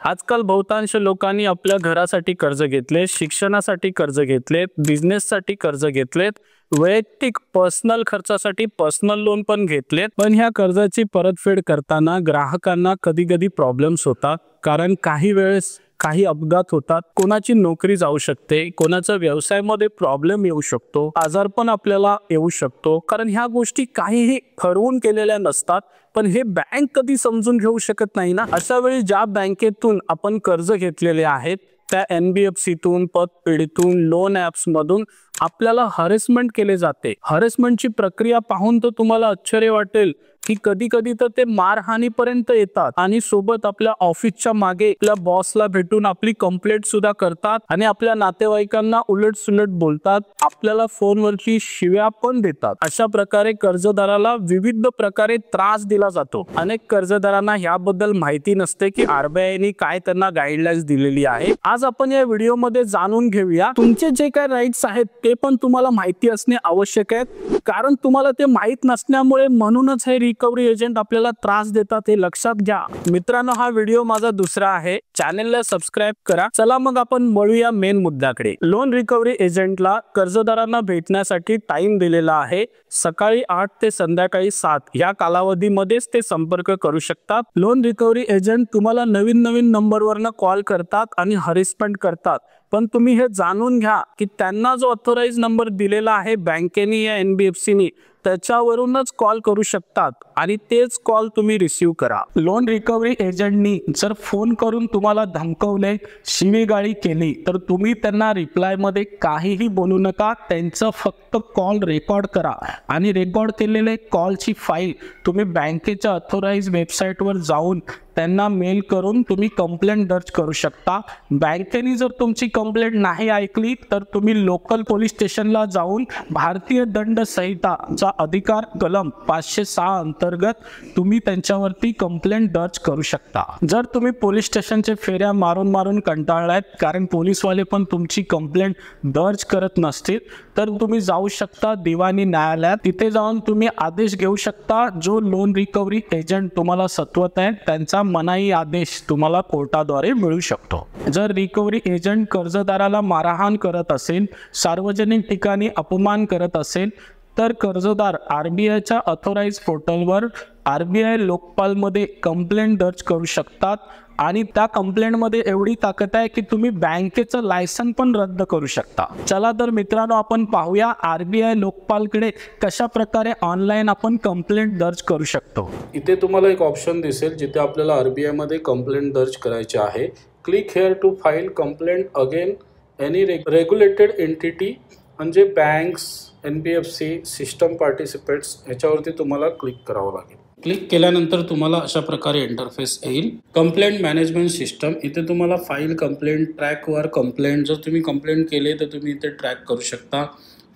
आजकाल बहुतांश लोकांनी आपल्या घरासाठी कर्ज घेतले, शिक्षणासाठी कर्ज घेतलेत, बिझनेससाठी कर्ज घेतलेत, वैयक्तिक पर्सनल खर्चासाठी पर्सनल लोन पण घेतलेत। पण ह्या कर्जाची परतफेड करताना ग्राहकांना कधी-कधी प्रॉब्लेम्स होतात, कारण काही वेळेस काही अपघात होतात, कोणाची नोकरी जाऊ शकते, कोणाचा व्यवसायामध्ये प्रॉब्लेम येऊ शकतो, आजारपण आपल्याला येऊ शकतो, कारण ह्या गोष्टी काहीही ठरवून केलेल्या नसतात। पण हे बँक कधी समजून घेऊ शकत नाही ना। अशा वेळी ज्या बँकेतून आपण कर्ज घेतलेले आहेत त्या NBFCतून, पतपेढीतून, लोन ॲप्स मधून आपल्याला हॅरेसमेंट केले जाते। हॅरेसमेंटची प्रक्रिया पाहून तर तुम्हाला आश्चर्य वाटेल की कधी-कधी तर ते मारहाणीपर्यंत येतात आणि सोबत आपल्या ऑफिसच्या मागे आपल्या बॉसला भेटून आपली कंप्लेंट सुद्धा करतात आणि आपल्या नातेवाईकांना उलट-सुलट बोलतात, आपल्याला फोनवरची शिव्या पण देतात। अशा प्रकारे कर्जदाराला विविध प्रकारे त्रास दिला जातो। अनेक कर्जदारांना याबद्दल माहिती नसते की RBI ने काय त्यांना गाईडलाईन्स दिलेली आहे। आज आपण या व्हिडिओमध्ये जाणून घेऊया तुमचे जे काय राईट्स आहेत ते पण तुम्हाला माहिती असणे आवश्यक आहे, कारण तुम्हाला ते माहित नसल्यामुळे म्हणूनच हे रिकव्हरी एजंट आपल्याला त्रास देतात, हे लक्षात घ्या। मित्रांनो, हा व्हिडिओ माझा दुसरा आहे, चॅनलला सबस्क्राइब करा। चला मग आपण वळूया मेन मुद्द्याकडे। लोन रिकव्हरी एजंटला कर्जदारांना भेटण्यासाठी टाइम दिलेला आहे, सकाळी 8 ते संध्याकाळी 7 या कालावधीमध्येच ते संपर्क करू शकतात। लोन रिकव्हरी एजंट तुम्हाला नवीन नंबरवरनं कॉल करतात आणि हॅरेसमेंट करतात, पण तुम्ही हे जाणून घ्या की त्यांना जो ऑथराइज नंबर दिलेला आहे बँकेने या NBFCने त्याच्यावरूनच कॉल करू शकतात आणि तेच कॉल तुम्ही रिसीव करा। लोन रिकव्हरी एजंटनी जर फोन करून तुम्हाला धमकवले, शिवीगाळी केली तर तुम्ही त्यांना रिप्लाय मध्ये काहीही बोलू नका, त्यांचा फक्त कॉल रेकॉर्ड करा आणि रेकॉर्ड केलेले कॉलची फाईल तुम्ही बँकेच्या ऑथराइज वेबसाईटवर जाऊन त्यांना मेल करून तुम्ही कंप्लेंट दर्ज करू शकता। बँकेने जर तुमची कंप्लेंट नाही ऐकली तर तुम्ही लोकल पोलीस स्टेशनला जाऊन भारतीय दंड संहिताचा अधिकार कलम 506 अंतर्गत तुम्ही त्यांच्यावरती कंप्लेंट दर्ज करू शकता। जर तुम्ही पोलीस स्टेशनचे फेऱ्या मारून कंटाळलात, कारण पोलीसवाले पण तुमची कंप्लेंट दर्ज करत नसतील, तर तुम्ही जाऊ शकता दिवाणी न्यायालयात। तिथे जाऊन तुम्ही आदेश घेऊ शकता। जो लोन रिकव्हरी एजंट तुम्हाला सत्वत आहे त्यांचा मनाई आदेश तुम्हाला कोर्टाद्वारे मिळू शकतो। जर रिकव्हरी एजंट कर्जदाराला मारहाण करत असेल, सार्वजनिक ठिकाणी अपमान करत असेल, तर कर्जदार RBIच्या ऑथराइज पोर्टलवर RBI लोकपाल मध्ये कंप्लेंट दर्ज करू शकतात आणि त्या कंप्लेंट मध्ये एवढी ताकद आहे की तुम्ही बँकेचं लायसन पण रद्द करू शकता। चला तर मित्रांनो, आपण पाहूया RBI लोकपालकडे कशा प्रकारे ऑनलाईन आपण कंप्लेंट दर्ज करू शकतो। इथे तुम्हाला एक ऑप्शन दिसेल जिथे आपल्याला RBI मध्ये कंप्लेंट दर्ज करायची आहे। Click here to file complaint against any regulated entity, म्हणजे बँक्स, NBFC, सिस्टम पार्टिसिपेट्स याच्यावरती तुम्हाला क्लिक करावं लागेल। क्लिक केल्यानंतर तुम्हाला अशा प्रकारे इंटरफेस येईल। कंप्लेंट मॅनेजमेंट सिस्टम, इथे तुम्हाला फाईल, कंप्लेंट, ट्रॅकवर कंप्लेंट, जर तुम्ही कंप्लेंट केले तर तुम्ही इथे ट्रॅक करू शकता।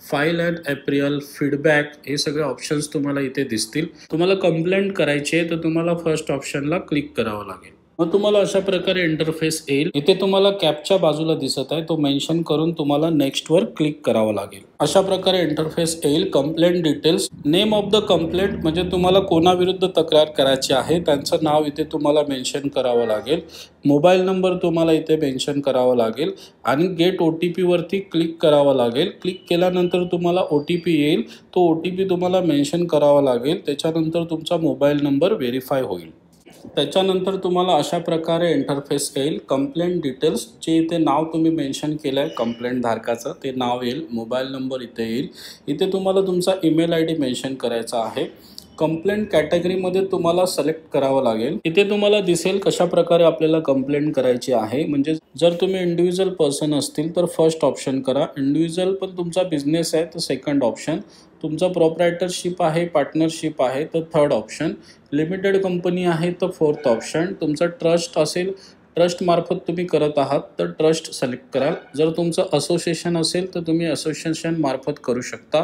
फाईल अँड अप्रियल, फीडबॅक, हे सगळे ऑप्शन्स तुम्हाला इथे दिसतील। तुम्हाला कंप्लेंट करायची आहे तर तुम्हाला फर्स्ट ऑप्शनला क्लिक करावं लागेल। मग तुम्हाला अशा प्रकारे इंटरफेस येईल। इथे तुम्हाला कॅपच्या बाजूला दिसत आहे, तो मेन्शन करून तुम्हाला नेक्स्ट वर क्लिक करावं लागेल। अशा प्रकारे इंटरफेस येईल। Complaint details, name of the complaint, म्हणजे तुम्हाला कोणाविरुद्ध तक्रार करायची आहे त्यांचं नाव इथे तुम्हाला मेन्शन करावं लागेल। मोबाईल नंबर तुम्हाला इथे मेन्शन करावा लागेल आणि गेट OTP वरती क्लिक करावं लागेल। क्लिक केल्यानंतर तुम्हाला OTP येईल, तो OTP तुम्हाला मेन्शन करावा लागेल। त्याच्यानंतर तुमचा मोबाईल नंबर व्हेरीफाय होईल। त्याच्यानंतर तुम्हाला अशा प्रकारे इंटरफेस येईल। कंप्लेंट डिटेल्स, जे इथे नाव तुम्ही मेन्शन केलं आहे कंप्लेंट धारकाचं ते नाव येईल, मोबाईल नंबर इथे येईल। इथे तुम्हाला तुमचा ईमेल ID मेन्शन करायचा आहे। कंप्लेंट कॅटेगरीमध्ये तुम्हाला सिलेक्ट करावं लागेल। इथे तुम्हाला दिसेल कशा प्रकारे आपल्याला कंप्लेंट करायची आहे, म्हणजे जर तुम्ही इंडिव्हिज्युअल पर्सन असतील तर फर्स्ट ऑप्शन करा, इंडिव्हिज्युअल पण तुमचा बिझनेस आहे तर सेकंड ऑप्शन, तुमचा प्रॉपरायटरशिप आहे, पार्टनरशिप आहे तर थर्ड ऑप्शन, लिमिटेड कंपनी आहे तर फोर्थ ऑप्शन, तुमचा ट्रस्ट असेल, ट्रस्ट मार्फत तुम्ही करत आहात तर ट्रस्ट सिलेक्ट कराल। जर तुमचं असोसिएशन असेल तर तुम्ही असोसिएशन मार्फत करू शकता।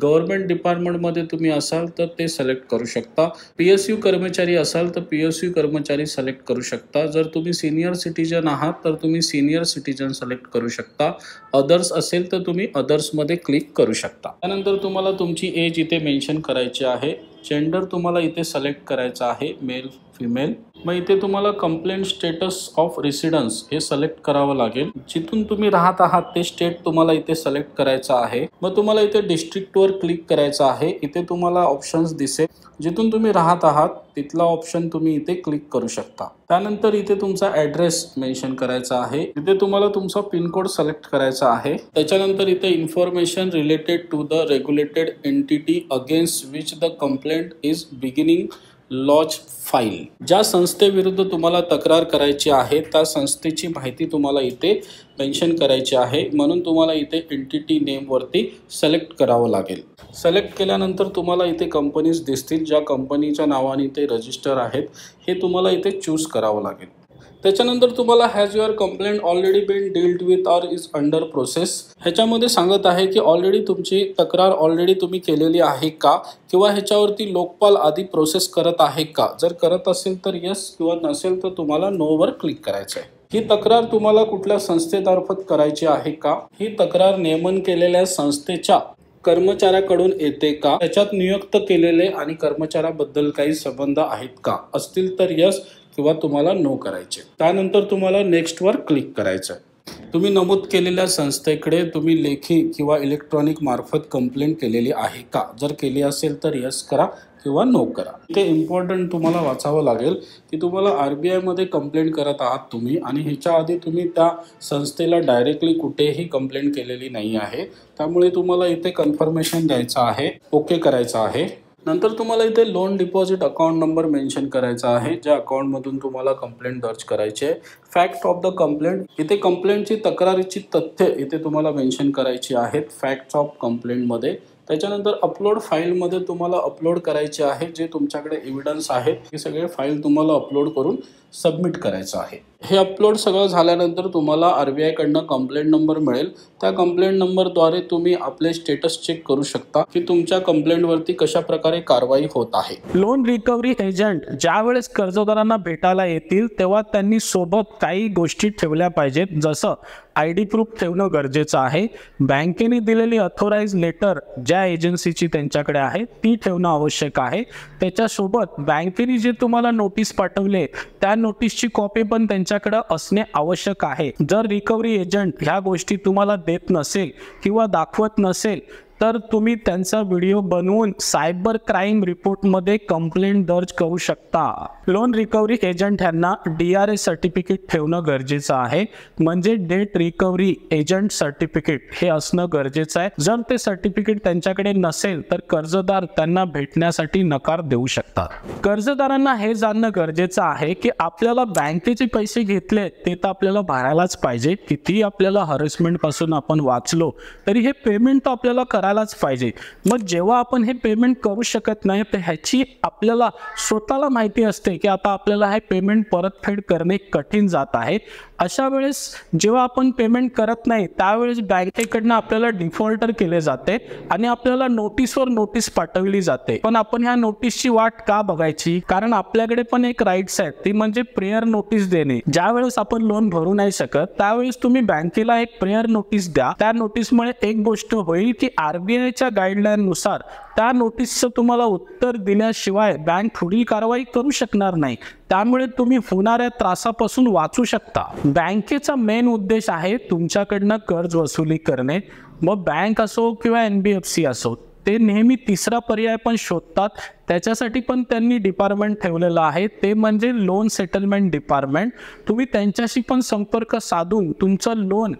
गव्हर्नमेंट डिपार्टमेंटमध्ये तुम्ही असाल तर ते सिलेक्ट करू शकता। PSU कर्मचारी असाल तर PSU कर्मचारी सिलेक्ट करू शकता। जर तुम्ही सीनियर सिटीजन आहात तर तुम्ही सीनियर सिटीजन सिलेक्ट करू शकता। अदर्स असेल तर तुम्ही अदर्समध्ये क्लिक करू शकता। त्यानंतर तुम्हाला तुमची एज इथे मेन्शन करायची आहे। जेंडर तुम्हाला इथे सिलेक्ट करायचं आहे, मेल फिमेल। मग इथे तुम्हाला कंप्लेंट स्टेटस ऑफ रेसिडेन्स हे सिलेक्ट करावं लागेल। जिथून तुम्ही राहत आहात ते स्टेट तुम्हाला इथे सिलेक्ट करायचं आहे। मग तुम्हाला इथे डिस्ट्रिक्टवर क्लिक करायचं आहे। इथे तुम्हाला ऑप्शन्स दिसेल, जिथून तुम्ही राहत आहात तिथला ऑप्शन तुम्ही इथे क्लिक करू शकता। त्यानंतर इथे तुमचा ॲड्रेस मेन्शन करायचा आहे। इथे तुम्हाला तुमचा पिनकोड सिलेक्ट करायचा आहे। त्याच्यानंतर इथे information related to the regulated entity against which the complaint is beginning lodge file. ज्या संस्थेविरुद्ध तुम्हाला तक्रार करायची आहे त्या संस्थेची माहिती तुम्हाला इथे मेन्शन करायची आहे, म्हणून तुम्हाला इथे एंटिटी नेमवरती सिलेक्ट करावं लागेल। सिलेक्ट केल्यानंतर तुम्हाला इथे कंपनीज दिसतील, ज्या कंपनीच्या नावाने ते रजिस्टर आहेत हे तुम्हाला इथे चूज करावं लागेल। त्याच्यानंतर तुम्हाला has your complaint already been dealt with or is under process, ह्याच्यामध्ये सांगत आहे की ऑलरेडी तुमची तक्रार ऑलरेडी तुम्ही केलेली आहे का, किंवा ह्याच्यावरती लोकपाल आधी प्रोसेस करत आहे का। जर करत असेल तर येस, किंवा नसेल तर तुम्हाला नो वर क्लिक करायचं आहे। ही तक्रार तुम्हाला कुठल्या संस्थेमार्फत करायची आहे का, ही तक्रार नियमन केलेल्या संस्थेच्या कर्मचाऱ्याकडून येते का, त्याच्यात नियुक्त केलेले आणि कर्मचाऱ्याबद्दल काही संबंध आहेत का, असतील तर यस किंवा तुम्हाला नो करायचे। त्यानंतर तुम्हाला नेक्स्ट वर क्लिक करायचं आहे। तुम्ही नमूद केलेल्या संस्थेकडे तुम्ही लेखी किंवा इलेक्ट्रॉनिक मार्फत कंप्लेंट केलेली आहे का, जर केली असेल तर यस करा किंवा नो करा। इथे इम्पॉर्टंट तुम्हाला वाचावं लागेल की तुम्हाला RBI मध्ये कंप्लेंट करत आहात तुम्ही, आणि ह्याच्या आधी तुम्ही त्या संस्थेला डायरेक्टली कुठेही कंप्लेंट केलेली नाही आहे। त्यामुळे तुम्हाला इथे कन्फर्मेशन द्यायचं आहे, ओके करायचं आहे। नंतर तुम्हाला इथे loan deposit account number mention करायचा आहे, ज्या अकाउंटमधून तुम्हाला कंप्लेंट दर्ज करायची आहे। फॅक्ट ऑफ द कंप्लेंट, इथे कंप्लेंटची तक्रारीची तथ्य इथे तुम्हाला मेन्शन करायची आहेत फॅक्ट्स ऑफ कंप्लेंटमध्ये। त्याच्यानंतर अपलोड फाईलमध्ये तुम्हाला अपलोड करायचे आहे जे तुमच्याकडे एव्हिडन्स आहेत, हे सगळे फाईल तुम्हाला अपलोड करून सबमिट करायचं आहे। हे अपलोड सगळं झाल्यानंतर तुम्हाला RBI कडनं कंप्लेंट नंबर मिळेल। त्या कंप्लेंट नंबरद्वारे तुम्ही आपले स्टेटस चेक करू शकता की तुमच्या कंप्लेंटवरती कशा प्रकारे कारवाई होत आहे। लोन रिकव्हरी एजंट ज्या वेळेस कर्जदारांना भेटायला येतील तेव्हा त्यांनी सोबत काही गोष्टी ठेवल्या पाहिजेत, जसं ID प्रूफ ठेवणं गरजेचं आहे, बँकेने दिलेली ऑथोराइज लेटर ज्या एजन्सीची त्यांच्याकडे आहे ती ठेवणं आवश्यक आहे। त्याच्यासोबत बँकेने जे तुम्हाला नोटीस पाठवले त्या नोटीसची कॉपी पण त्यांच्याकडे असणे आवश्यक आहे। जर रिकव्हरी एजंट ह्या गोष्टी तुम्हाला देत नसेल किंवा दाखवत नसेल तर तुम्ही त्यांचा व्हिडिओ बनवून सायबर क्राईम रिपोर्टमध्ये कंप्लेंट दर्ज करू शकता। लोन रिकव्हरी एजंट यांना DRA सर्टिफिकेट ठेवणं गरजेचं आहे, म्हणजे डेट रिकव्हरी एजंट सर्टिफिकेट हे असणं गरजेचं आहे। जर ते सर्टिफिकेट त्यांच्याकडे नसेल तर कर्जदार त्यांना भेटण्यासाठी नकार देऊ शकतात। कर्जदारांना हे जाणणं गरजेचं आहे की आपल्याला बँकेचे पैसे घेतले ते तर आपल्याला भरायलाच पाहिजे, किती आपल्याला हॅरेसमेंट पासून आपण वाचलो तरी हे पेमेंट तर आपल्याला करायलाच पाहिजे। मग जेव्हा आपण हे पेमेंट करू शकत नाही तर ह्याची आपल्याला स्वतःला माहिती असते की आता आपल्याला हे पेमेंट परतफेड करणे कठीण जात आहे। अशा वेळेस जेव्हा आपण पेमेंट करत नाही त्यावेळेस बँकेकडनं आपल्याला डिफॉल्टर केले जाते आणि आपल्याला नोटीसवर नोटीस पाठवली जाते। पण आपण ह्या नोटीसची वाट का बघायची, कारण आपल्याकडे पण एक राईट्स आहेत, ती म्हणजे प्रेयर नोटीस देणे। ज्या वेळेस आपण लोन भरू नाही शकत त्यावेळेस तुम्ही बँकेला एक प्रेयर नोटीस द्या। त्या नोटीसमुळे एक गोष्ट होईल की RBIच्या गाईडलाईन नुसार त्या नोटीसचं तुम्हाला उत्तर दिल्याशिवाय बँक पुढील कारवाई करू शकणार नाही, त्यामुळे तुम्ही होणाऱ्या त्रासापासून वाचू शकता। बँकेचा मेन उद्देश आहे तुमच्याकडनं कर्ज वसुली करणे, मग बँक असो किंवा NBFC असो, ते नेहमी तिसरा पर्याय पण शोधतात। त्याच्यासाठी पण त्यांनी डिपार्टमेंट ठेवलेलं आहे, ते म्हणजे लोन सेटलमेंट डिपार्टमेंट। तुम्ही त्यांच्याशी पण संपर्क साधून तुमचं लोन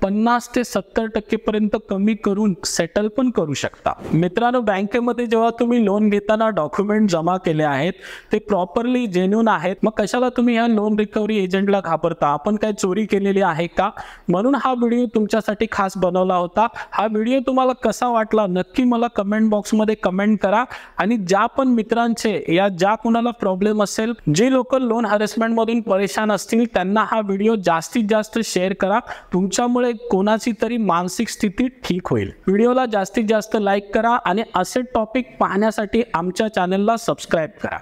50 ते 70% पर्यंत कमी करून सेटल पण करू शकता। मित्रांनो, बँकेमध्ये जेव्हा तुम्ही लोन घेताना डॉक्युमेंट जमा केले आहेत ते प्रॉपरली जेन्युइन आहेत, मग कशाला तुम्ही ह्या लोन रिकव्हरी एजंटला घाबरता? आपण काय चोरी केलेली आहे का? म्हणून हा व्हिडिओ तुमच्यासाठी खास बनवला होता। हा व्हिडिओ तुम्हाला कसा वाटला नक्की मला कमेंट बॉक्समध्ये कमेंट करा, आणि ज्या पण मित्रांचे या ज्या कोणाला प्रॉब्लेम असेल, जे लोक लोन हॅरेसमेंट मधून परेशान असतील त्यांना हा व्हिडिओ जास्तीत जास्त शेअर करा। तुमच्यामुळे कोणाची तरी मानसिक स्थिती ठीक होईल। व्हिडिओला जास्तीत जास्त लाईक करा आणि असे टॉपिक पाहण्यासाठी आमच्या चॅनलला सबस्क्राइब करा।